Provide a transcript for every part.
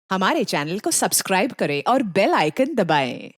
हमारे चैनल को सब्सक्राइब करें और बेल आइकन दबाएं।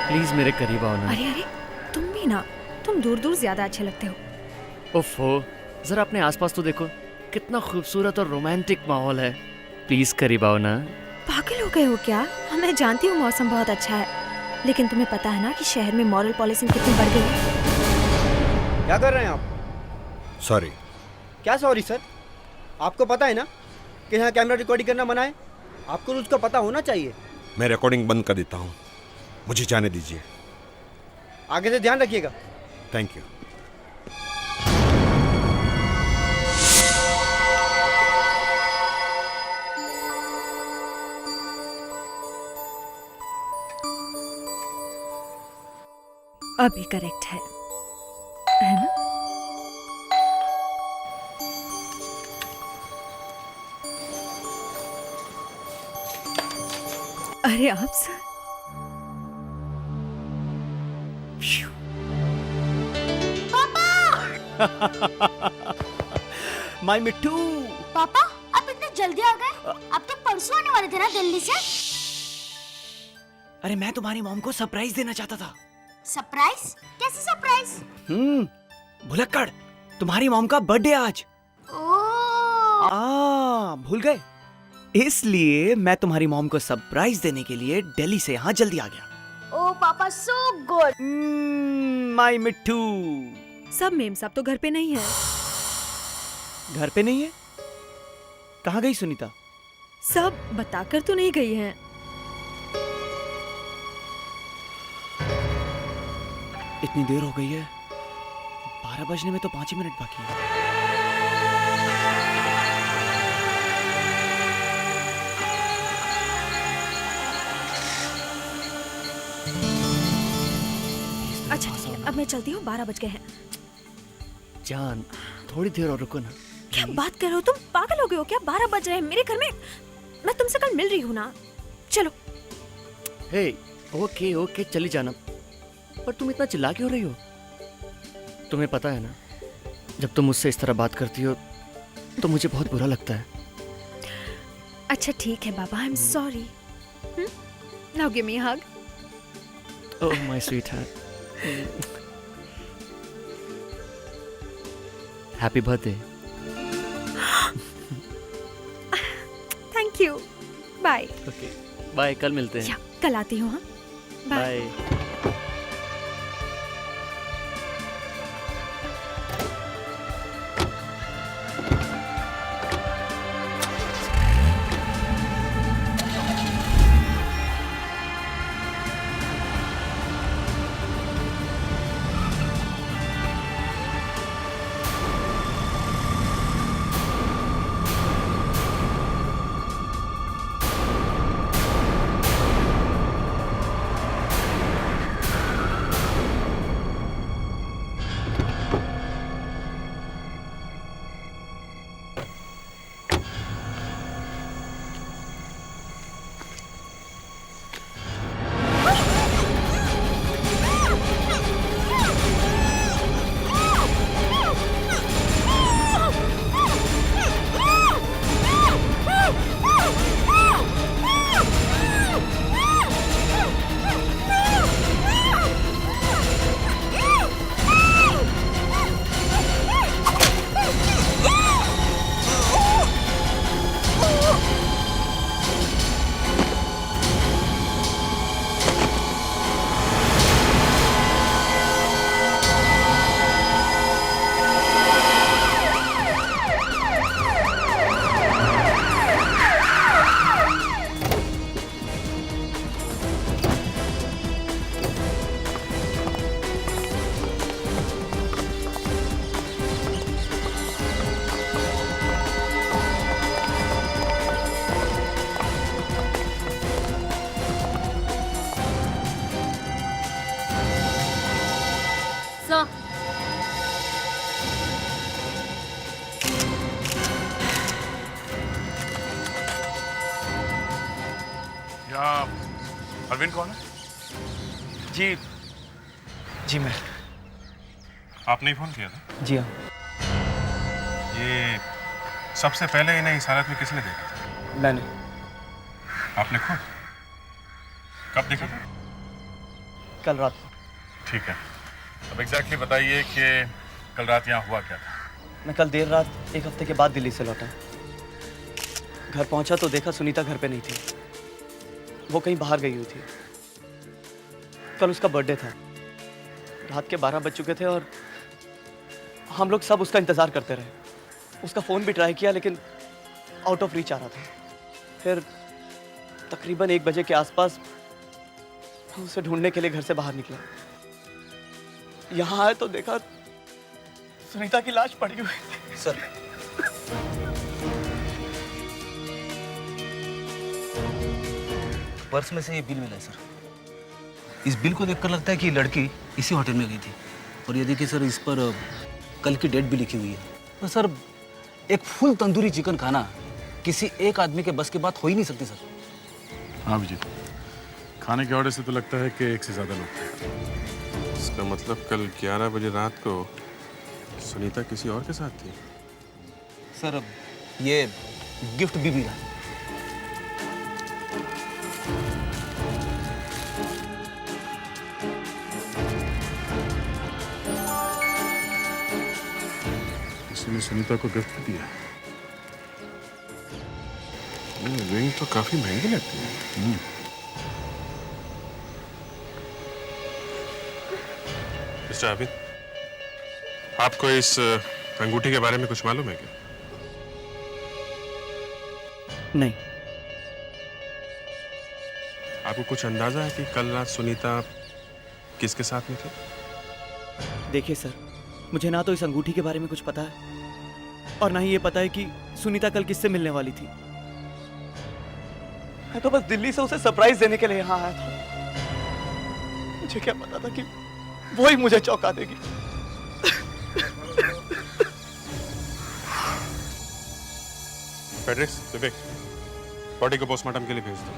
प्लीज मेरे करीब आओ ना। अरे अरे, तुम भी ना, तुम दूर दूर ज्यादा अच्छे लगते हो। ओफो, जरा अपने आसपास तो देखो, कितना खूबसूरत और रोमांटिक माहौल है। प्लीज करीब आओ ना। पागल हो गए हो क्या? मैं जानती हूँ मौसम बहुत अच्छा है, लेकिन तुम्हें पता है ना कि शहर में मॉरल पॉलिसिंग कितनी बढ़ गई है। क्या कर रहे हैं आप? सॉरी। क्या सॉरी सर? आपको पता है ना कि यहाँ कैमरा रिकॉर्डिंग करना मना है। आपको रूल्स का पता होना चाहिए। मैं रिकॉर्डिंग बंद कर देता हूँ, मुझे जाने दीजिए। आगे से ध्यान रखिएगा। Thank you. अभी करेक्ट है ना? अरे आप सर, माय मिट्टू। पापा, आप इतने जल्दी आ गए? आप तो परसों आने वाले थे ना दिल्ली से। अरे मैं तुम्हारी मॉम को सरप्राइज देना चाहता था। सरप्राइज? कैसे सरप्राइज? भुलक्कड़, तुम्हारी मॉम का बर्थडे आज। ओह, भूल गए? इसलिए मैं तुम्हारी मॉम को सरप्राइज देने के लिए दिल्ली से यहाँ जल्दी आ गया। ओह पापा, सो गुड। माय मिट्टू। सब मेम साहब तो घर पे नहीं है। घर पे नहीं है? कहाँ गई सुनीता? सब बताकर तो नहीं गई हैं। इतनी देर हो गई है, 12 बजने में तो 5 ही मिनट बाकी है। अच्छा ठीक है, अब मैं चलती हूँ, 12 बज गए हैं। जान, थोड़ी देर और रुको ना। क्या बात कर रहे हो तुम? पागल हो गए हो क्या? 12 बज रहे हैं मेरे घर में। मैं तुमसे कल मिल रही हूँ ना। चलो। हे, ओके ओके, चली जाना। पर तुम इतना चिल्ला क्यों रही हो? तुम्हें पता है ना, जब तुम मुझसे इस तरह बात करती हो तो मुझे बहुत बुरा लगता है। अच्छा ठीक है बाबा, I am sorry. Now give me a hug. Oh my sweetheart. Happy birthday. Thank you. Bye. Okay bye, कल मिलते हैं। कल आती हूँ। हाँ, बाय। बाय। ना। या अरविंद कौन है? जी जी मैं। आपने ही फोन किया था? जी हाँ। ये सबसे पहले इन्हें इस हालत में किसने देखा था? मैंने। आपने खुद? कब देखा था? कल रात को। ठीक है, अब एग्जैक्टली बताइए कि कल रात यहाँ हुआ क्या था? मैं कल देर रात 1 हफ्ते के बाद दिल्ली से लौटा। घर पहुंचा तो देखा सुनीता घर पे नहीं थी, वो कहीं बाहर गई हुई थी। कल उसका बर्थडे था, रात के 12 बज चुके थे और हम लोग सब उसका इंतजार करते रहे। उसका फोन भी ट्राई किया लेकिन आउट ऑफ रीच आ रहा था। फिर तकरीबन 1 बजे के आसपास मैं उसे ढूंढने के लिए घर से बाहर निकला। यहाँ आए तो देखा सुनीता की लाश पड़ी हुई थी। सर पर्स में से ये बिल मिला है सर। इस बिल को देखकर लगता है कि ये लड़की इसी होटल में गई थी। और ये देखिए सर, इस पर कल की डेट भी लिखी हुई है। तो सर, एक फुल तंदूरी चिकन खाना किसी एक आदमी के बस की बात हो ही नहीं सकती सर। हाँ विजय, खाने के ऑर्डर से तो लगता है कि एक से ज्यादा लोग थे। इसका मतलब कल 11 बजे रात को सुनीता किसी और के साथ थी। सर, ये गिफ्ट भी मिला। किसी ने सुनीता को गिफ्ट दिया। रिंग तो काफी महंगी लगती है। मिस्टर अरविंद, आपको इस अंगूठी के बारे में कुछ मालूम है क्या? नहीं। आपको कुछ अंदाजा है कि कल रात सुनीता किसके साथ में थी? देखिए सर, मुझे ना तो इस अंगूठी के बारे में कुछ पता है और ना ही ये पता है कि सुनीता कल किससे मिलने वाली थी। मैं तो बस दिल्ली से उसे सरप्राइज देने के लिए यहाँ आया था। मुझे क्या पता था कि वो ही मुझे चौंका देगी। फेडरिक्स, विवेक, बॉडी को पोस्टमार्टम के लिए भेज दो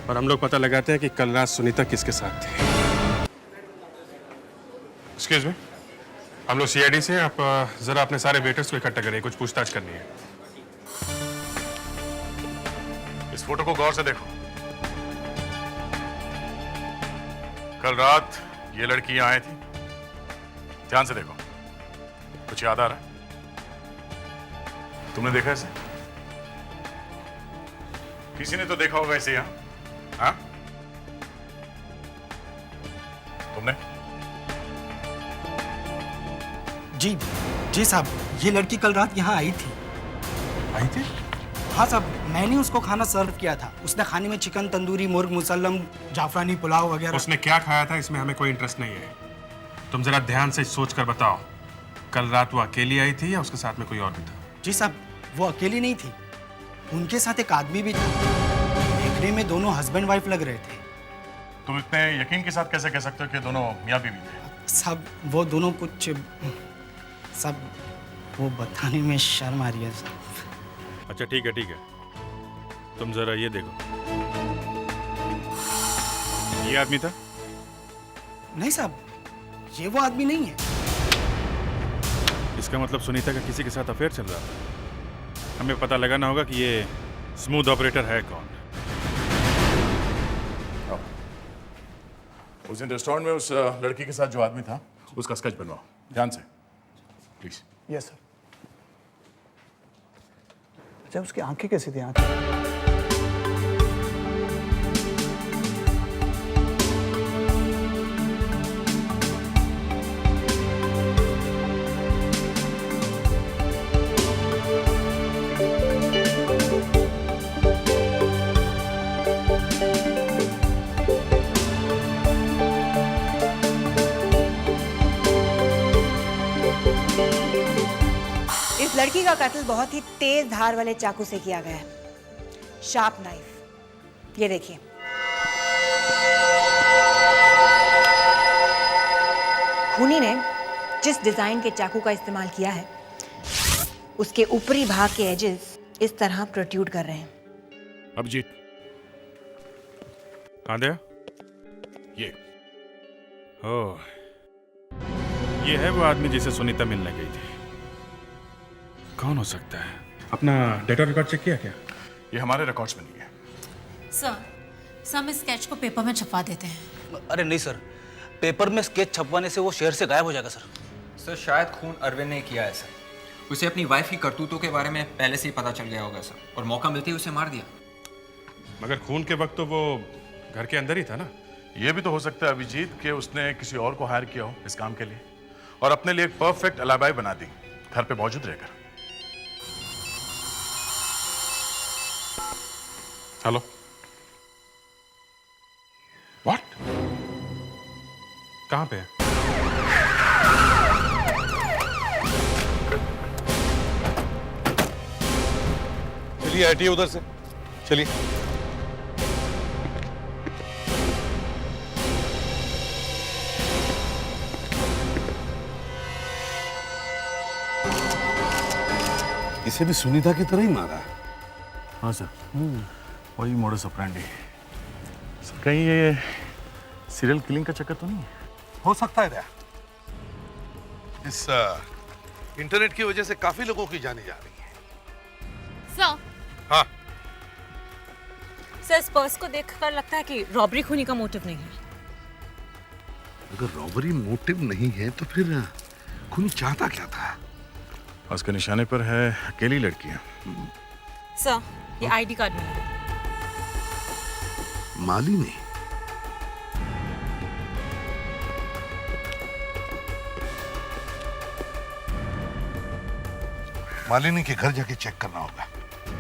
और हम लोग पता लगाते हैं कि कल रात सुनीता किसके साथ थी। एक्सक्यूज मी, हम लोग सीआईडी से। आप जरा अपने सारे वेटर्स को इकट्ठा करिए, कुछ पूछताछ करनी है। इस फोटो को गौर से देखो। कल रात ये लड़की यहाँ आई थी। ध्यान से देखो, कुछ याद आ रहा है? तुमने देखा इसे? किसी ने तो देखा होगा इसे यहाँ, हाँ? तुमने? जी साहब, ये लड़की कल रात यहाँ आई थी। आई थी? हाँ साहब, मैंने उसको खाना सर्व किया था। उसने खाने में चिकन तंदूरी, मुर्ग मुसल्लम, जाफरानी पुलाव वगैरह। उसने क्या खाया था इसमें हमें कोई इंटरेस्ट नहीं है। तुम जरा ध्यान से सोच कर बताओ, कल रात वो अकेली आई थी या उसके साथ में कोई और भी था? जी साहब, वो अकेली नहीं थी, उनके साथ एक आदमी भी था। देखने में दोनों हस्बैंड वाइफ लग रहे थे। तुम इतने यकीन के साथ कैसे कह सकते हो कि दोनों मियाँ बीवी थे? सब वो दोनों कुछ सब वो बताने में शर्म आ रही है साहब। अच्छा ठीक है, तुम जरा ये देखो। ये आदमी था? नहीं साहब, ये वो आदमी नहीं है। इसका मतलब सुनीता का किसी के साथ अफेयर चल रहा था। हमें पता लगाना होगा कि ये स्मूथ ऑपरेटर है कौन। उस दिन रेस्टोरेंट में उस लड़की के साथ जो आदमी था, उसका स्केच बनवाओ ध्यान से, प्लीज। Yes sir. अच्छा, उसकी आंखें कैसी थी? आंखें इस लड़की का कत्ल बहुत ही तेज धार वाले चाकू से किया गया है, शार्प नाइफ। ये देखिए। खूनी ने जिस डिजाइन के चाकू का इस्तेमाल किया है उसके ऊपरी भाग के एजेस इस तरह प्रोट्रूड कर रहे हैं। अभिजीत, कहाँ गया? ये ओह, ये है वो आदमी जिसे सुनीता मिलने गई थी। कौन हो सकता है? अपना डेटा रिकॉर्ड चेक किया क्या? ये हमारे रिकॉर्ड्स में नहीं है। सर हम इस स्केच को पेपर में छपवा देते हैं। अरे नहीं सर, पेपर में स्केच छपवाने से वो शहर से गायब हो जाएगा सर। सर शायद खून अरविंद ने किया है सर। उसे अपनी वाइफ की करतूतों के बारे में पहले से ही पता चल गया होगा सर, और मौका मिलते ही उसे मार दिया। मगर खून के वक्त तो वो घर के अंदर ही था ना। ये भी तो हो सकता है अभिजीत कि उसने किसी और को हायर किया हो इस काम के लिए और अपने लिए एक परफेक्ट अलाबाई बना दी घर पे मौजूद रहकर। Hello, what? कहाँ पे है? चलिए हटिए उधर से, चलिए। इसे भी सुनीता की तरह ही मारा है। हाँ सर, वही मोडस ऑपरेंडी। सर कहीं ये सीरियल किलिंग का चक्कर तो नहीं है? हो सकता है। इस इंटरनेट की वजह से काफी लोगों की जाने जा रही है। सर, हाँ सर इस पर्स को देखकर लगता है कि रॉबरी खूनी का मोटिव नहीं है। अगर रॉबरी मोटिव नहीं है तो फिर खूनी चाहता क्या था? उसके निशाने पर है अकेली लड़कियां। सर ये आईडी कार्ड मिला। मालिनी? मालिनी के घर जाके चेक करना होगा।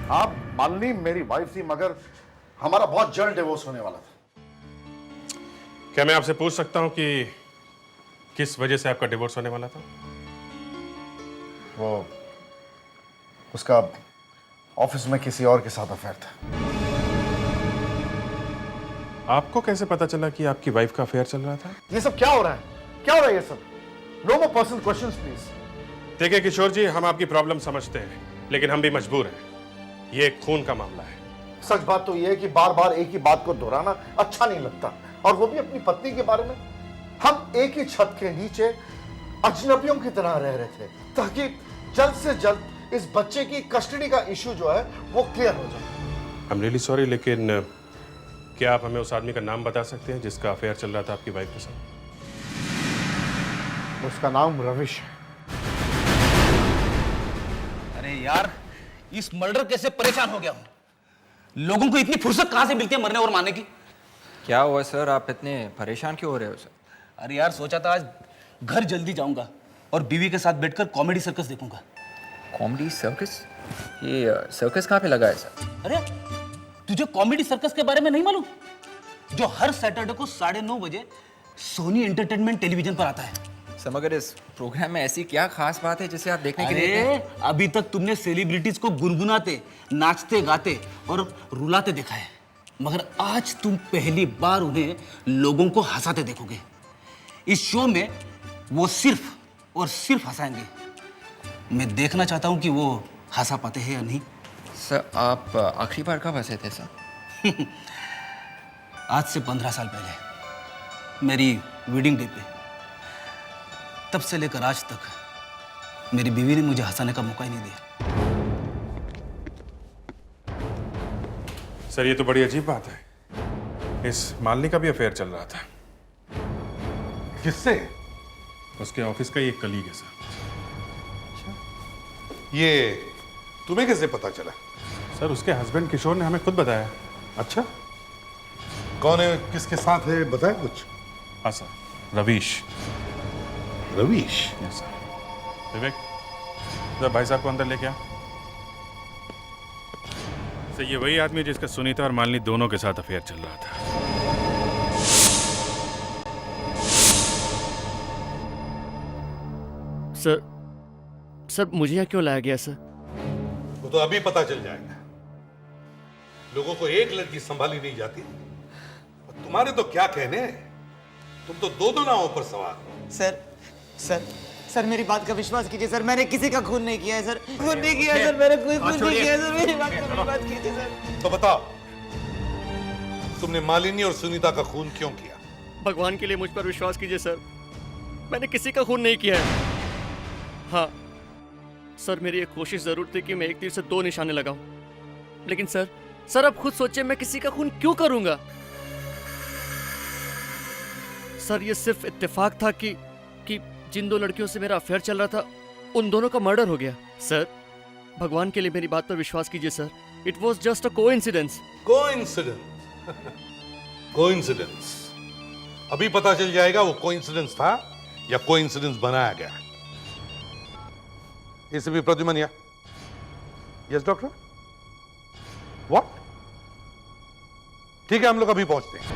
हाँ, मालिनी मेरी वाइफ थी, मगर हमारा बहुत जल्द डिवोर्स होने वाला था। क्या मैं आपसे पूछ सकता हूँ कि किस वजह से आपका डिवोर्स होने वाला था? वो उसका ऑफिस में किसी और के साथ अफेयर था। आपको कैसे पता चला कि आपकी वाइफ का अफेयर चल रहा था? ये सब क्या हो रहा है? क्या हो रहा है ये सब? No more personal questions please. देखिए किशोर जी, हम आपकी प्रॉब्लम समझते हैं, लेकिन हम भी मजबूर हैं। ये एक खून का मामला है। सच बात तो ये है कि बार बार एक ही बात को दोहराना अच्छा नहीं लगता, और वो भी अपनी पत्नी के बारे में। हम एक ही छत के नीचे अजनबियों की तरह रह रहे थे, ताकि जल्द से जल्द इस बच्चे की कस्टडी का इशू जो है वो क्लियर हो जाए। आई एम रियली सॉरी, लेकिन क्या आप हमें उस आदमी का नाम बता सकते हैं जिसका अफेयर चल रहा था आपकी वाइफ के साथ? उसका नाम रविश है। अरे यार, इस मर्डर केस से परेशान हो गया हूं। लोगों को इतनी फुर्सत कहां से मिलती है मरने और मारने की? क्या हुआ सर, आप इतने परेशान क्यों हो रहे हो सर? अरे यार, सोचा था आज घर जल्दी जाऊंगा और बीवी के साथ बैठकर कॉमेडी सर्कस देखूंगा। Comedy circus? ये सर्कस कहाँ पे लगा है सर? अरे तुझे कॉमेडी सर्कस के बारे में नहीं मालूम? जो हर सैटरडे को 9:30 बजे सोनी एंटरटेनमेंट टेलीविजन पर आता है। सर मगर इस प्रोग्राम में ऐसी क्या खास बात है जिसे आप देखने के लिए? अरे अभी तक तुमने सेलिब्रिटीज को गुनगुनाते, नाचते गाते और रुलाते देखा है, मगर आज तुम पहली बार उन्हें लोगों को हंसाते देखोगे। इस शो में वो सिर्फ और सिर्फ हंसाएंगे। मैं देखना चाहता हूं कि वो हंसा पाते हैं या नहीं। सर आप आखिरी बार कब हंसे थे सर? आज से 15 साल पहले, मेरी वेडिंग डे पे। तब से लेकर आज तक मेरी बीवी ने मुझे हंसाने का मौका ही नहीं दिया। सर ये तो बड़ी अजीब बात है। इस मालिनी का भी अफेयर चल रहा था। किससे? उसके ऑफिस का ही एक कलीग है सर। ये तुम्हें कैसे पता चला? सर उसके हस्बैंड किशोर ने हमें खुद बताया। अच्छा, कौन है, किसके साथ है, बताए कुछ? हाँ sir, Ravish. Ravish? Yes sir. Vivek, जरा भाई साहब को अंदर लेके आ। सर ये वही आदमी जिसका सुनीता और मालिनी दोनों के साथ अफेयर चल रहा था। सर मुझे यहाँ क्यों लाया गया सर? वो तो अभी पता चल जाएगा। लोगों को एक लड़की संभाली नहीं जाती, और तुम्हारे तो क्या कहने हैं, तुम तो दो नावों पर सवार हो। सर सर सर मेरी बात का विश्वास कीजिए सर, मैंने किसी का खून नहीं किया है सर, खून नहीं किया है सर, मैंने कोई खून नहीं किया है सर, मेरी बात का विश्वास कीजिए सर। तो बताओ, तुमने मालिनी और सुनीता का खून क्यों किया? भगवान के लिए मुझ पर विश्वास कीजिए सर, मैंने किसी का खून नहीं किया है। हाँ सर, मेरी एक कोशिश जरूर थी कि मैं एक तीर से 2 निशाने लगाऊं, लेकिन सर आप खुद सोचिए मैं किसी का खून क्यों करूंगा? सर ये सिर्फ इत्तेफाक था कि जिन 2 लड़कियों से मेरा अफेयर चल रहा था उन दोनों का मर्डर हो गया। सर भगवान के लिए मेरी बात पर विश्वास कीजिए sir, it was just a coincidence. Coincidence अभी पता चल जाएगा वो कोइंसिडेंस था या कोइंसिडेंस बनाया गया। इसे भी प्रद्युमन या यस डॉक्टर, व्हाट? ठीक है, हम लोग अभी पहुंचते हैं।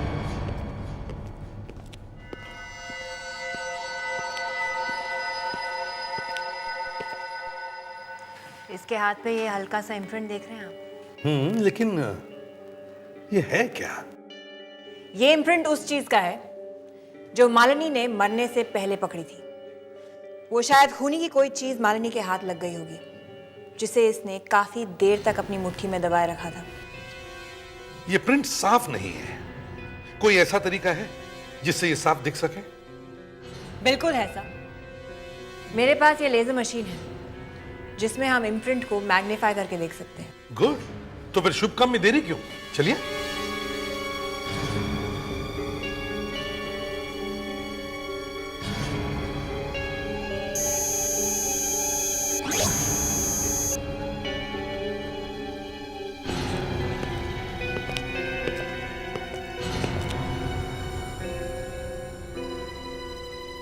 इसके हाथ पे ये हल्का सा इम्प्रिंट देख रहे हैं आप? लेकिन ये है क्या? ये इम्प्रिंट उस चीज का है जो मालिनी ने मरने से पहले पकड़ी थी। वो शायद खूनी की कोई चीज मालिनी के हाथ लग गई होगी, जिसे इसने काफी देर तक अपनी मुट्ठी में दबाए रखा था। ये प्रिंट साफ नहीं है, कोई ऐसा तरीका है जिससे ये साफ दिख सके? बिल्कुल है सर, मेरे पास ये लेजर मशीन है जिसमें हम इम्प्रिंट को मैग्नीफाई करके देख सकते हैं। गुड, तो फिर शुभ काम में देरी क्यों? चलिए।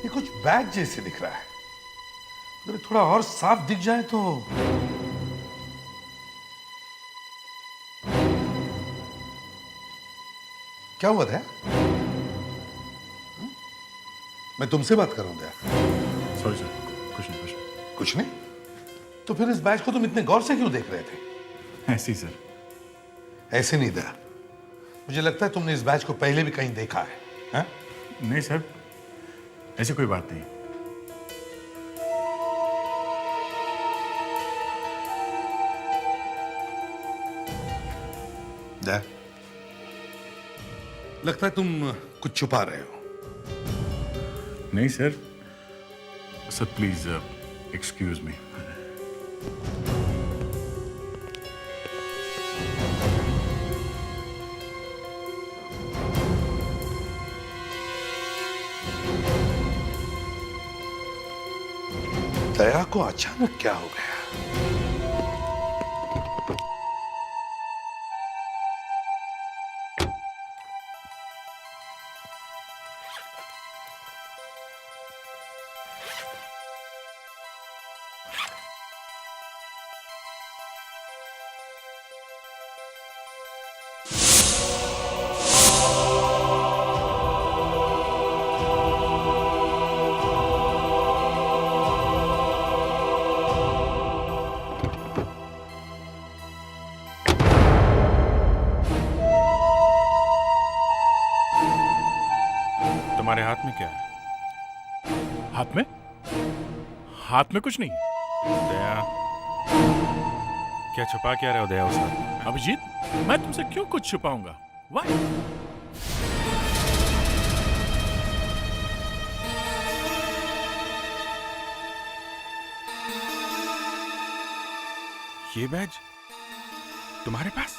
ये कुछ बैग जैसे दिख रहा है, अगर थोड़ा और साफ दिख जाए तो। क्या हुआ था? मैं तुमसे बात कर रहा हूं दया। सॉरी सर, कुछ नहीं। कुछ नहीं? तो फिर इस बैच को तुम इतने गौर से क्यों देख रहे थे? ऐसे ही सर। ऐसे नहीं दया, मुझे लगता है तुमने इस बैच को पहले भी कहीं देखा है, हा? नहीं सर, ऐसी कोई बात नहीं। दया, लगता है तुम कुछ छुपा रहे हो। नहीं sir, sir please excuse me. Daya को अचानक क्या हो गया? तुम्हारे हाथ में क्या है? हाथ में? हाथ में कुछ नहीं। दया, क्या छुपा क्या रहे हो दया उस हाथ में? अभिजीत, मैं तुमसे क्यों कुछ छुपाऊंगा? वाई? ये बैज तुम्हारे पास?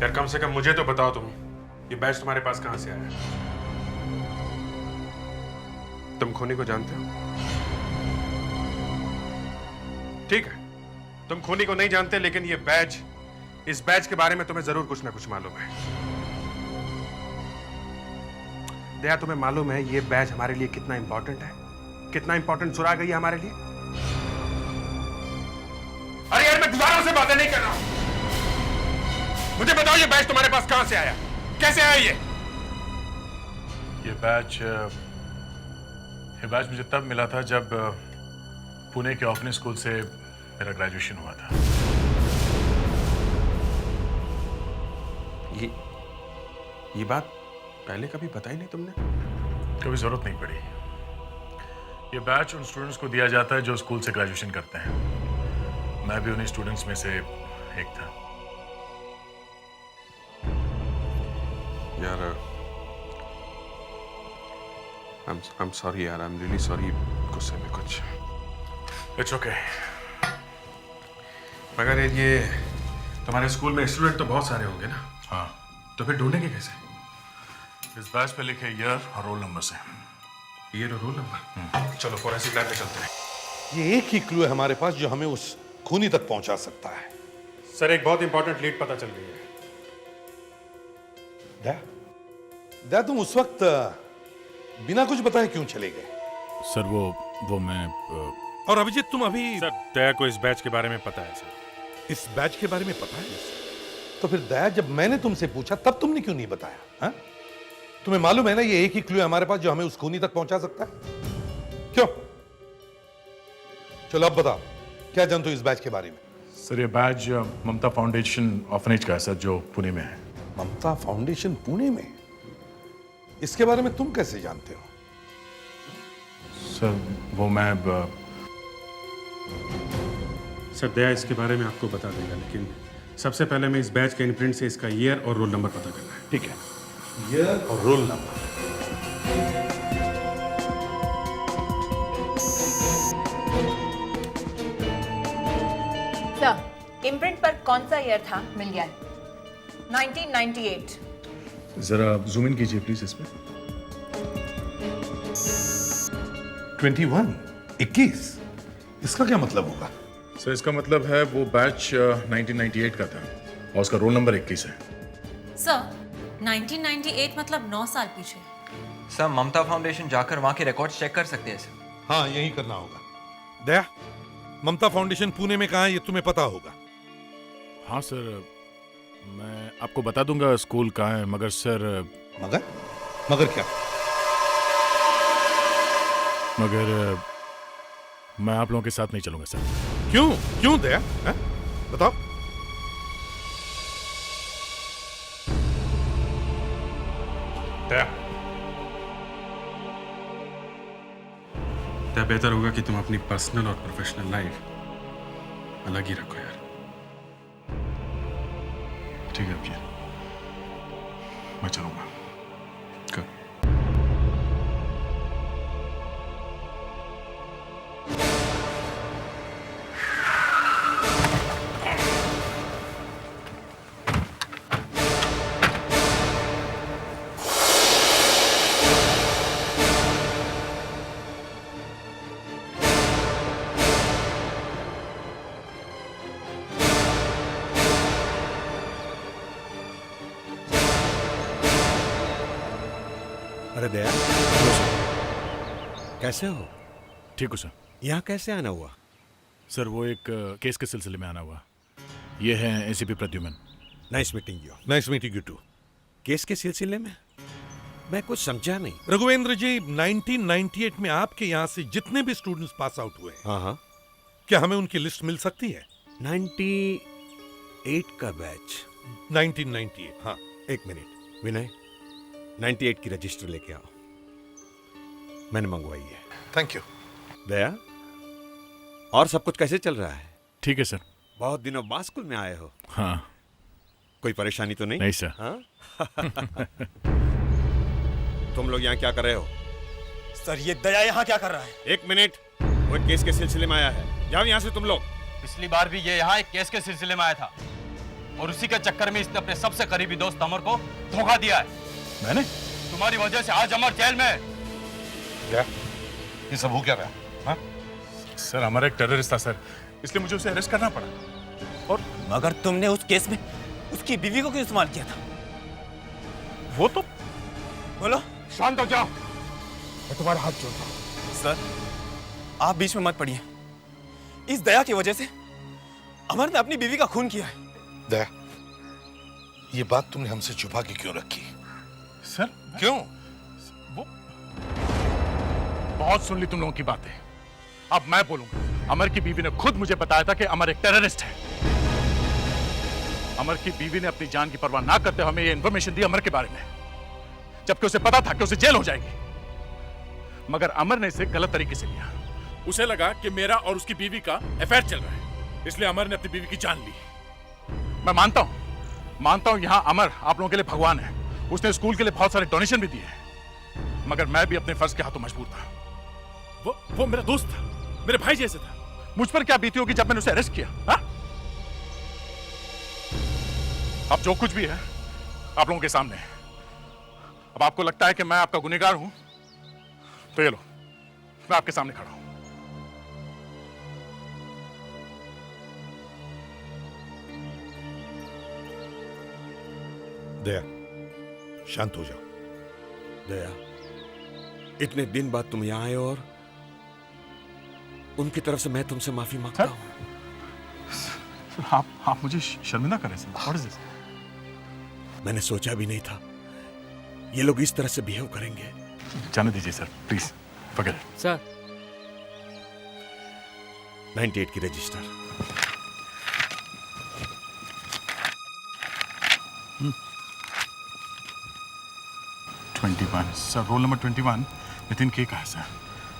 यार कम से कम मुझे तो बताओ तुम, ये बैज तुम्हारे पास कहां से आया? तुम खूनी को जानते हो? ठीक है, तुम खूनी को नहीं जानते, लेकिन ये बैज, इस बैज के बारे में तुम्हें जरूर कुछ ना कुछ मालूम है। दया, तुम्हें मालूम है ये बैज हमारे लिए कितना इंपॉर्टेंट है? कितना इंपॉर्टेंट सुराग है ये हमारे लिए? अरे यार, मैं गुजारों से बातें नहीं कर रहा हूं। मुझे बताओ ये बैच तुम्हारे पास कहां से आया? कैसे आया ये बैच मुझे तब मिला था जब पुणे के ओपनिंग स्कूल से मेरा ग्रेजुएशन हुआ था। ये बात पहले कभी बताई नहीं तुमने? कभी जरूरत नहीं पड़ी। ये बैच उन स्टूडेंट्स को दिया जाता है जो स्कूल से ग्रेजुएशन करते हैं। मैं भी उन्हीं स्टूडेंट्स में से एक था। यार I'm sorry यार, I'm really sorry। गुस्से में कुछ। It's okay। मगर ये तुम्हारे स्कूल में स्टूडेंट तो बहुत सारे होंगे ना? हाँ। तो फिर ढूंढेंगे कैसे? इस बैच पे लिखे ईयर और रोल नंबर से। ईयर और रोल नंबर? चलो फॉरेंसिक लैब पे चलते हैं। ये एक ही क्लू है हमारे पास जो हमें उस खूनी तक पहुंचा सकता है। सर एक बहुत इंपॉर्टेंट लीड पता चल रही है। दया तुम उस वक्त बिना कुछ बताए क्यों चले गए? सर वो मैं और अभिजीत तुम अभी? सर दया को इस बैच के बारे में पता है सर। इस बैच के बारे में पता है? तो फिर दया जब मैंने तुमसे पूछा तब तुमने क्यों नहीं बताया? हा? तुम्हें मालूम है ना ये एक ही क्लू है हमारे पास जो हमें उस खूनी तक पहुंचा सकता है। क्यों? चलो अब बताओ क्या जानते हो इस बैच के बारे में? सर ये बैच ममता फाउंडेशन ऑर्फनेज का है सर, जो पुणे में है। ममता फाउंडेशन पुणे में? इसके बारे में तुम कैसे जानते हो? सर वो मैं सर दया इसके बारे में आपको बता देगा, लेकिन सबसे पहले मैं इस बैच के इम्प्रिंट से इसका ईयर और रोल नंबर पता करना है। ठीक है, ईयर और रोल नंबर। सर इम्प्रिंट पर कौन सा ईयर था मिल गया? 1998। जरा जूम इन कीजिए प्लीज इसमें। 21? इसका क्या मतलब होगा? सर इसका मतलब है वो बैच 1998 का था और उसका रोल नंबर 21 है। सर 1998 मतलब 9 साल पीछे। सर ममता फाउंडेशन जाकर वहाँ के रिकॉर्ड्स चेक कर सकते हैं सर। हाँ यही करना होगा। दया ममता फाउंडेशन पुणे में कहाँ है ये तुम्हें पता होगा? हाँ सर, मैं आपको बता दूंगा स्कूल कहाँ है, मगर सर मगर क्या? मगर मैं आप लोगों के साथ नहीं चलूंगा सर। क्यों दया? बताओ। दया बेहतर होगा कि तुम अपनी पर्सनल और प्रोफेशनल लाइफ अलग ही रखो यार। ठीक है अभिजीत, मैं चलूंगा। अरे दया, कैसे हो? ठीक हो सर। यहाँ कैसे आना हुआ? सर वो एक केस के सिलसिले में आना हुआ। ये है ACP Pradyuman. Nice meeting you. Nice meeting you too. Case के सिलसिले में? मैं कुछ समझा नहीं। रघुवेंद्र जी, 1998 में आपके यहाँ से जितने भी स्टूडेंट्स पास आउट हुए, हाँ, क्या हमें उनकी लिस्ट मिल सकती है? 98 का बैच? 1998, हाँ। एक मिनट विनय, 98 की रजिस्टर लेके आओ। मैंने मंगवाई है। Thank you. दया, और सब कुछ कैसे चल रहा है? ठीक है सर। बहुत दिनों बाद स्कूल में आए हो। हाँ। कोई परेशानी तो नहीं? नहीं सर। हाँ? तुम लोग यहाँ क्या कर रहे हो? सर ये दया यहाँ क्या कर रहा है? एक मिनट, वो एक केस के सिलसिले में आया है। जाओ यहाँ से तुम लोग। पिछली बार भी ये यहाँ एक केस के सिलसिले में आया था और उसी के चक्कर में इसने अपने सबसे करीबी दोस्त अमर को धोखा दिया है। मैंने? तुम्हारी वजह से आज अमर जेल में है। क्या? ये सब हो क्या रहा है? हाँ? सर अमर एक टेररिस्ट था सर, इसलिए मुझे उसे अरेस्ट करना पड़ा। और मगर तुमने उस केस में उसकी बीवी को क्यों इस्तेमाल किया था? वो तो बोलो। शांत हो जाओ, मैं तुम्हारा हाथ जोड़ता हूं। सर आप बीच में मत पड़िए। इस दया की वजह से अमर ने अपनी बीवी का खून किया है। दया, ये बात तुमने हमसे छुपा के क्यों रखी? सर क्यों? वो बहुत सुन ली तुम लोगों की बातें, अब मैं बोलूंगा। अमर की बीवी ने खुद मुझे बताया था कि अमर एक टेररिस्ट है। अमर की बीवी ने अपनी जान की परवाह ना करते हमें ये इन्फॉर्मेशन दी अमर के बारे में, जबकि उसे पता था कि उसे जेल हो जाएगी। मगर अमर ने इसे गलत तरीके से लिया। उसे लगा कि मेरा और उसकी बीवी का अफेयर चल रहा है, इसलिए अमर ने अपनी बीवी की जान ली। मैं मानता हूं यहां अमर आप लोगों के लिए भगवान है। उसने स्कूल के लिए बहुत सारे डोनेशन भी दिए हैं, मगर मैं भी अपने फर्ज के हाथों मजबूर था। वो मेरा दोस्त था, मेरे भाई जैसे था। मुझ पर क्या बीती होगी जब मैंने उसे अरेस्ट किया? हा? अब जो कुछ भी है आप लोगों के सामने है। अब आपको लगता है कि मैं आपका गुनहगार हूं, तो ये लो, मैं आपके सामने खड़ा हूं। दया, शांत हो जाओ। दया, इतने दिन बाद तुम यहां आए और उनकी तरफ से मैं तुमसे माफी मांगता हूं। आप मुझे शर्मिंदा करें सर। What is this? मैंने सोचा भी नहीं था ये लोग इस तरह से बिहेव करेंगे। जाने दीजिए sir, please forget it. Sir 98 की register. 21 sir, roll number 21 Nitin के का है sir.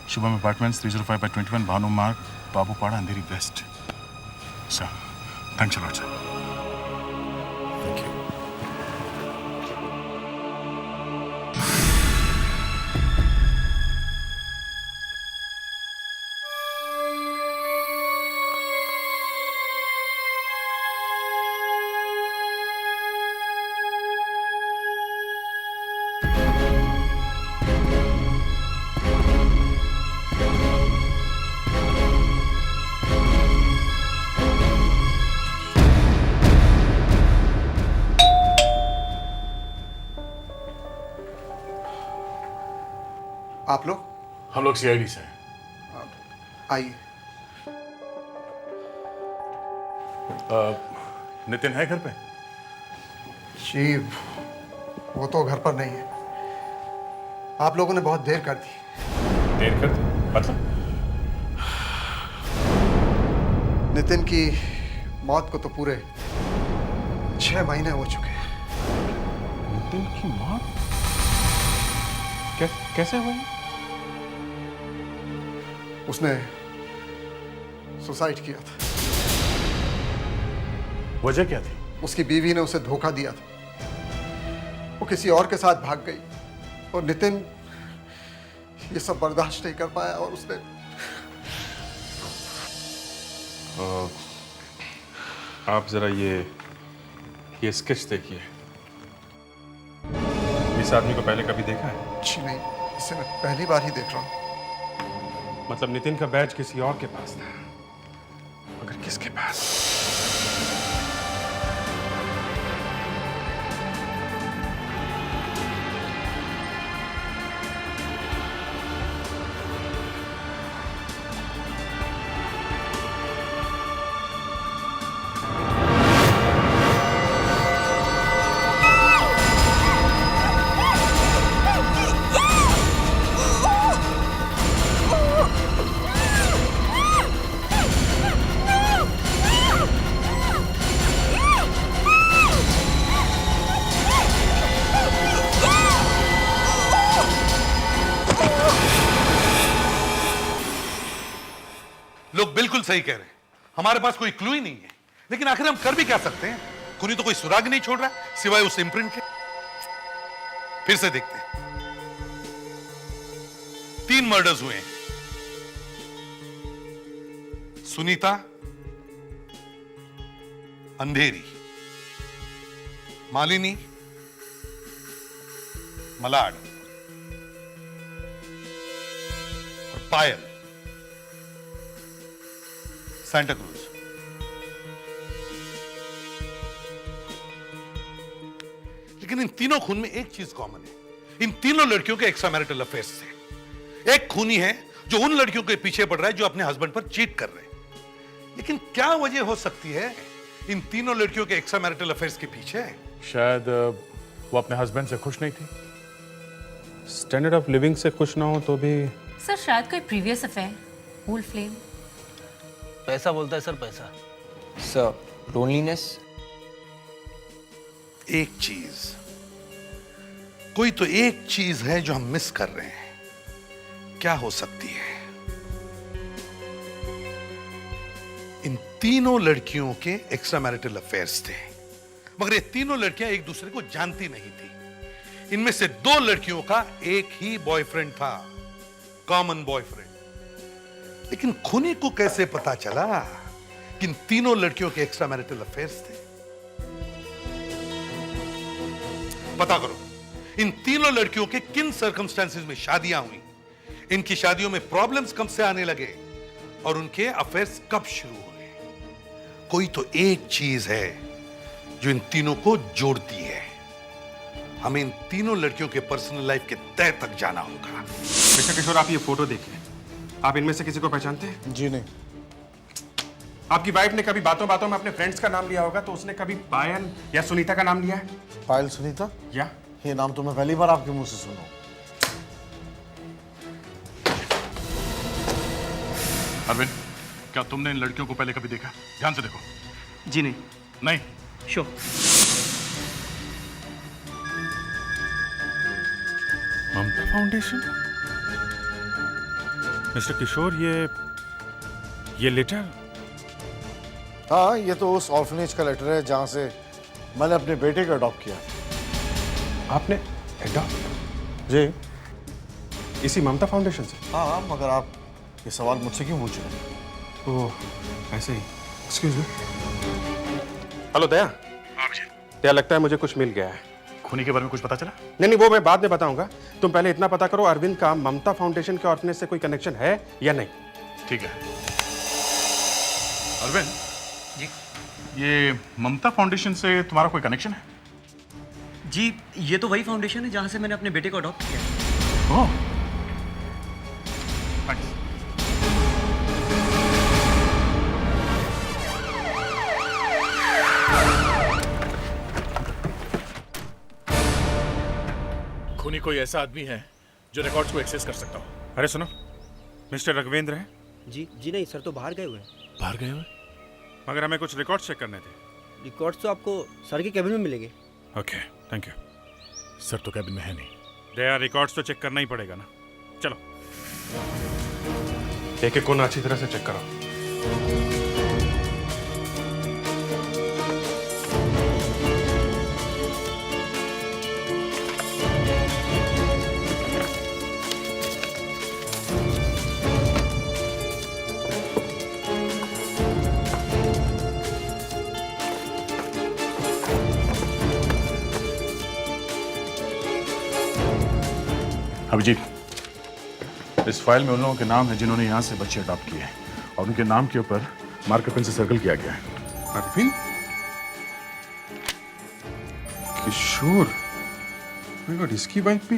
Shubham apartments 305/21 Bhanu Marg, Babupada, Andheri west. Sir thanks a lot sir. Thank you. आप लोग? हम लोग सीआईडी से हैं। आइए। नितिन है घर पे? जी वो तो घर पर नहीं है। आप लोगों ने बहुत देर कर दी। देर कर दी मतलब? नितिन की मौत को तो पूरे 6 महीने हो चुके हैं। नितिन की मौत कैसे हुई? उसने सुसाइड किया था। वजह क्या थी? उसकी बीवी ने उसे धोखा दिया था। वो किसी और के साथ भाग गई और नितिन ये सब बर्दाश्त नहीं कर पाया और उसने आप जरा ये स्केच देखिए। इस आदमी को पहले कभी देखा है? जी नहीं, इसे मैं पहली बार ही देख रहा हूँ। मतलब नितिन का बैज किसी और के पास था, मगर किसके पास? लोग बिल्कुल सही कह रहे हैं, हमारे पास कोई क्लू ही नहीं है, लेकिन आखिर हम कर भी क्या सकते हैं? खूनी तो कोई सुराग नहीं छोड़ रहा सिवाय उस इम्प्रिंट के। फिर से देखते हैं। 3 मर्डर्स हुए हैं। सुनीता, अंधेरी, मालिनी, मलाड और पायल, सांता क्रूज। लेकिन इन तीनों खून में एक चीज कॉमन है। इन तीनों लड़कियों के एक्स्ट्रा मैरिटल अफेयर्स थे। एक खूनी है जो उन लड़कियों के पीछे पड़ रहा है जो अपने हस्बैंड पर चीट कर रहे हैं। लेकिन क्या वजह हो सकती है इन तीनों लड़कियों के एक्स्ट्रा मैरिटल अफेयर्स के पीछे? शायद वो अपने हस्बैंड से खुश नहीं थी। स्टैंडर्ड ऑफ लिविंग से खुश ना हो तो भी। सर शायद कोई प्रीवियस अफेयर, ओल्ड फ्लेम। पैसा बोलता है सर, पैसा। Sir loneliness. एक चीज, कोई तो एक चीज है जो हम मिस कर रहे हैं। क्या हो सकती है? इन तीनों लड़कियों के एक्स्ट्रा मैरिटल अफेयर्स थे, मगर ये तीनों लड़कियां एक दूसरे को जानती नहीं थी। इनमें से 2 लड़कियों का एक ही बॉयफ्रेंड था, कॉमन बॉयफ्रेंड। लेकिन खूनी को कैसे पता चला कि इन तीनों लड़कियों के एक्स्ट्रा मैरिटल अफेयर्स थे? पता करो इन तीनों लड़कियों के किन सर्कमस्टेंसेस में शादियां हुई, इनकी शादियों में प्रॉब्लम्स कब से आने लगे और उनके अफेयर्स कब शुरू हुए। कोई तो एक चीज है जो इन तीनों को जोड़ती है। हमें इन तीनों लड़कियों के पर्सनल लाइफ के तह तक जाना होगा। मिस्टर किशोर, आप ये फोटो देखिए। आप इनमें से किसी को पहचानते हैं? जी नहीं। आपकी वाइफ ने कभी बातों बातों में अपने फ्रेंड्स का नाम लिया होगा, तो उसने कभी पायल या सुनीता का नाम लिया है? पायल सुनीता? या ये नाम तो मैं पहली बार आपके मुंह से सुना। अरविंद, क्या तुमने इन लड़कियों को पहले कभी देखा? ध्यान से देखो। जी नहीं। नहीं? श्योर। ममता फाउंडेशन? मिस्टर किशोर, ये लेटर? हाँ, ये तो उस ऑर्फनेज का लेटर है जहां से मैंने अपने बेटे को अडॉप्ट किया। आपने अडॉप्ट? जी। इसी ममता फाउंडेशन से? हाँ, मगर आप ये सवाल मुझसे क्यों पूछ रहे हैं? ओह, ऐसे ही। Excuse me. हेलो दया। हाँ मुझे दया, लगता है मुझे कुछ मिल गया है। खूनी के बारे में कुछ पता चला? नहीं, वो मैं बाद में बताऊंगा। तुम पहले इतना पता करो, अरविंद का ममता फाउंडेशन के ऑर्फनेज से कोई कनेक्शन है या नहीं। ठीक है। अरविंद जी, ये ममता फाउंडेशन से तुम्हारा कोई कनेक्शन है? जी, ये तो वही फाउंडेशन है जहां से मैंने अपने बेटे को अडॉप्ट किया। ओह, थैंक्स। खूनी कोई ऐसा आदमी है जो रिकॉर्ड्स को एक्सेस कर सकता हो। अरे सुनो, मिस्टर राघवेंद्र है? जी नहीं सर, तो बाहर गए हुए हैं। बाहर गए हुए? मगर हमें कुछ रिकॉर्ड्स चेक करने थे। रिकॉर्ड्स तो आपको सर के कैबिन में मिलेंगे। Okay, thank you. सर तो कैबिन में है नहीं। दया, रिकॉर्ड्स तो चेक करना ही पड़ेगा ना। चलो, एक एक कोना अच्छी तरह से चेक करो। अभिजीत, इस फाइल में उन लोगों के नाम है जिन्होंने यहाँ से बच्चे अडॉप्ट किए हैं, और उनके नाम के ऊपर मार्कर पेन से सर्कल किया गया है। Marker pen? Kishore, my god, इसकी बाइक भी।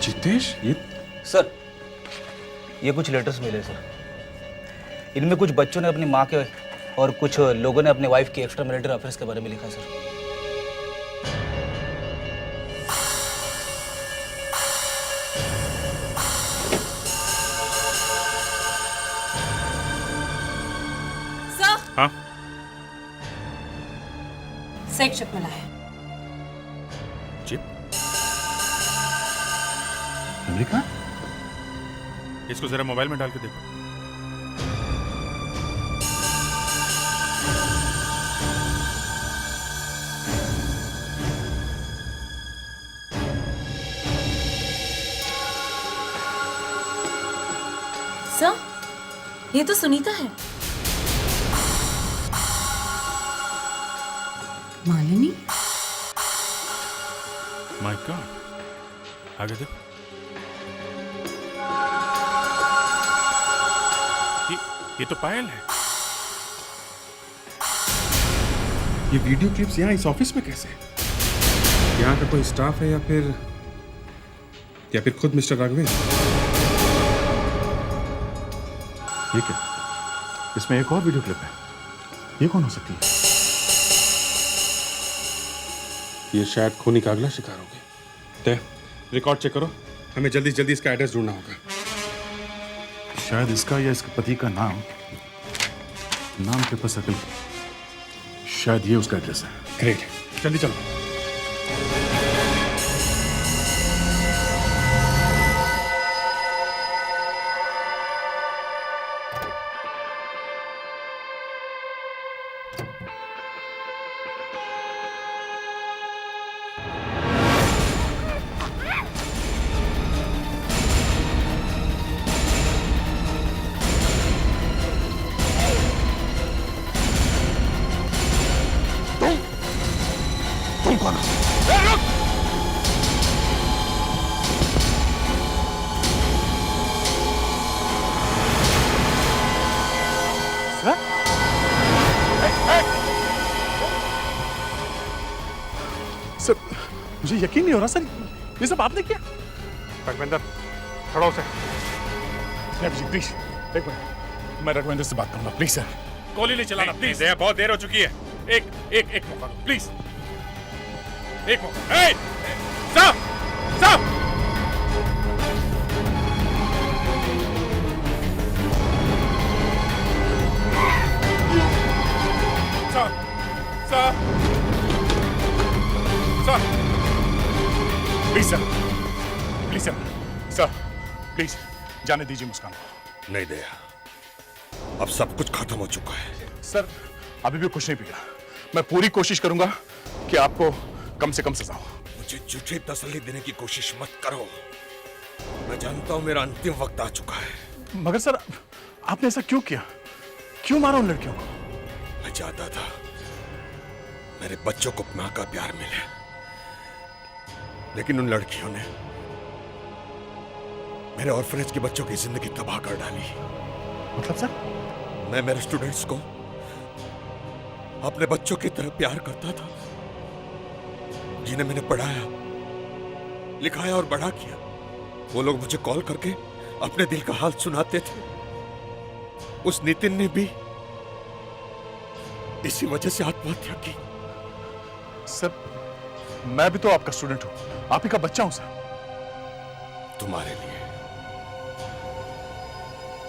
जितेश, ये सर, ये कुछ लेटर्स मिले सर। इनमें कुछ बच्चों ने अपनी माँ के और कुछ लोगों ने अपने वाइफ के एक्स्ट्रा मैरिटल अफेयर्स के बारे में लिखा सर। सर, हाँ? सेक्स चिप मिला है। चिप? अमेरिका? इसको जरा मोबाइल में डाल के देखो। सर, ये तो सुनीता है। मालिनी? माय गॉड, आगे देखो। ये तो पायल है। ये वीडियो क्लिप्स यहाँ इस ऑफिस में कैसे? यहाँ का कोई स्टाफ है या फिर खुद मिस्टर राघवेंद्र? ये क्या? इसमें एक और वीडियो क्लिप है। ये कौन हो सकती है? ये शायद खूनी का अगला शिकार होगी। तय, रिकॉर्ड चेक करो, हमें जल्दी जल्दी इसका एड्रेस ढूंढना होगा। शायद इसका या इसके पति का नाम के ऊपर सर्कल। शायद ये उसका एड्रेस है। ग्रेट, जल्दी चलो। तुम कौन हो? सर, मुझे यकीन नहीं हो रहा सर, ये सब आपने किया? रघुवेंद्र, खड़ा हो सर। प्लीज एक मिनट, मैं रघुवेंद्र से बात करूंगा, प्लीज सर। गोली नहीं चलाना प्लीज। बहुत देर हो चुकी है। एक मौका दो प्लीज, एक मौका। साहब, साहब, साहब, please sir, please sir, sir please जाने दीजिए मुस्कान को। नहीं दया, अब सब कुछ खत्म हो चुका है। सर अभी भी कुछ नहीं बिगड़ा। मैं पूरी कोशिश करूंगा कि आपको कम से कम सजा हो। मुझे झूठी तसल्ली देने की कोशिश मत करो। मैं जानता हूं मेरा अंतिम वक्त आ चुका है। मगर सर आपने ऐसा क्यों किया? क्यों मारा उन लड़कियों को? मैं चाहता था मेरे बच्चों को मां का प्यार मिले, लेकिन उन लड़कियों ने मेरे ऑर्फनेज के बच्चों की जिंदगी तबाह कर डाली। मतलब सर? मैं मेरे स्टूडेंट्स को अपने बच्चों की तरह प्यार करता था, जिन्हें मैंने पढ़ाया, लिखाया और बड़ा किया। वो लोग मुझे कॉल करके अपने दिल का हाल सुनाते थे। उस नितिन ने भी इसी वजह से आत्महत्या की। सर मैं भी तो आपका स्टूडेंट हूं, आप ही का बच्चा हूं सर। तुम्हारे लिए,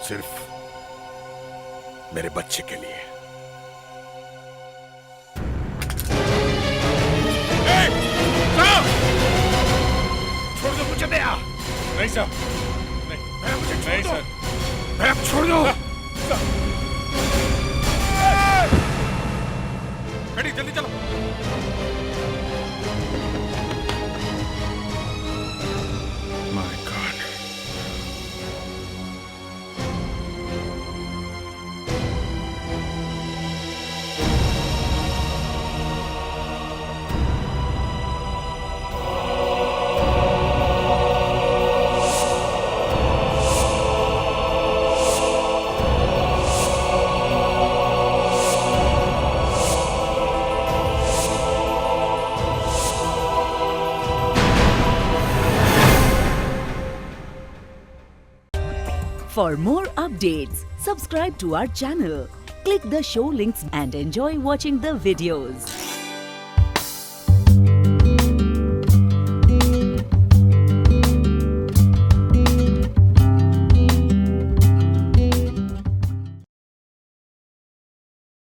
सिर्फ मेरे बच्चे के लिए। छोड़ दो मुझे दया। नहीं सर, नहीं, मुझे नहीं सर, मैं छोड़ दो। गाड़ी जल्दी चलो। My God, For more updates, subscribe to our channel, click the show links and enjoy watching the videos.